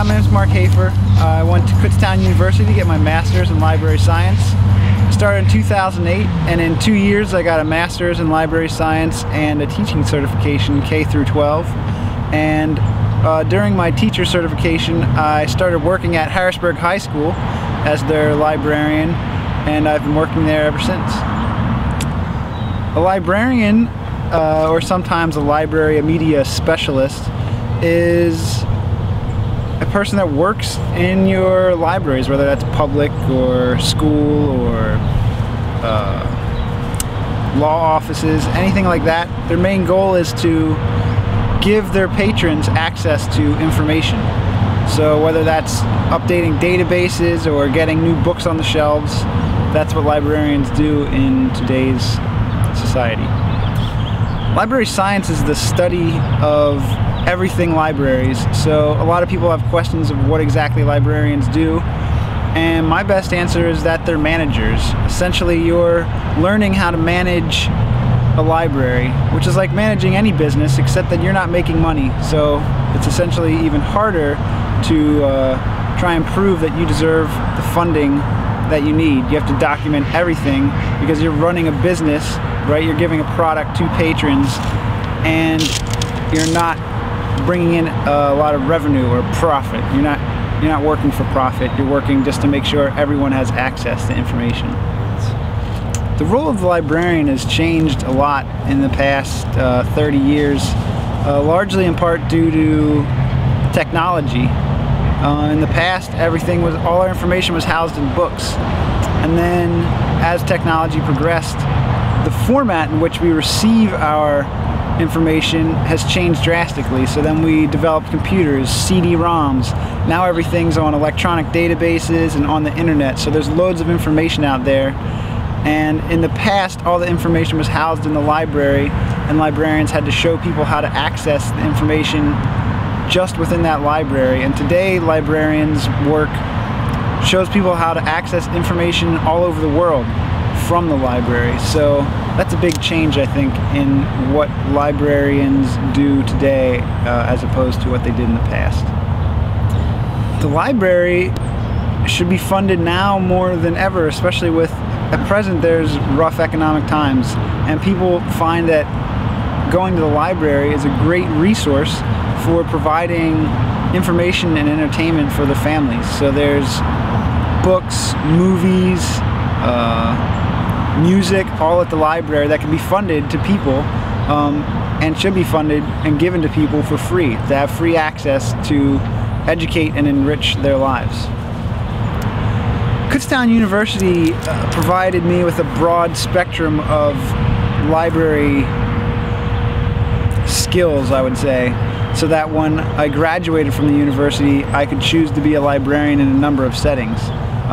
My name is Mark Hafer. I went to Kutztown University to get my master's in library science. I started in 2008, and in 2 years I got a master's in library science and a teaching certification K through 12. And during my teacher certification, I started working at Harrisburg High School as their librarian, and I've been working there ever since. A librarian, or sometimes a library media specialist, is a person that works in your libraries, whether that's public or school or law offices, anything like that. Their main goal is to give their patrons access to information. So whether that's updating databases or getting new books on the shelves, that's what librarians do in today's society. Library science is the study of everything libraries, so a lot of people have questions of what exactly librarians do, and my best answer is that they're managers. Essentially, you're learning how to manage a library, which is like managing any business, except that you're not making money, so it's essentially even harder to try and prove that you deserve the funding that you need. You have to document everything because you're running a business, right? You're giving a product to patrons, and you're not bringing in a lot of revenue or profit. You're not working for profit. You're working just to make sure everyone has access to information. The role of the librarian has changed a lot in the past 30 years, largely in part due to technology. In the past, all our information was housed in books, and then as technology progressed, the format in which we receive our information has changed drastically. So then we developed computers, CD-ROMs. Now everything's on electronic databases and on the internet, so there's loads of information out there. And in the past, all the information was housed in the library, and librarians had to show people how to access the information just within that library. And today, librarians' work shows people how to access information all over the world from the library. So that's a big change, I think, in what librarians do today as opposed to what they did in the past. The library should be funded now more than ever, especially with, at present, there's rough economic times, and people find that going to the library is a great resource for providing information and entertainment for the families. So there's books, movies, music, all at the library that can be funded to people and should be funded and given to people for free, to have free access to educate and enrich their lives. Kutztown University provided me with a broad spectrum of library skills, I would say, so that when I graduated from the university, I could choose to be a librarian in a number of settings.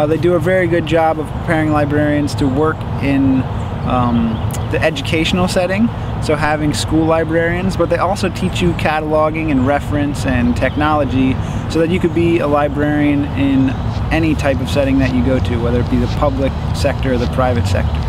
They do a very good job of preparing librarians to work in the educational setting, so having school librarians, but they also teach you cataloging and reference and technology so that you could be a librarian in any type of setting that you go to, whether it be the public sector or the private sector.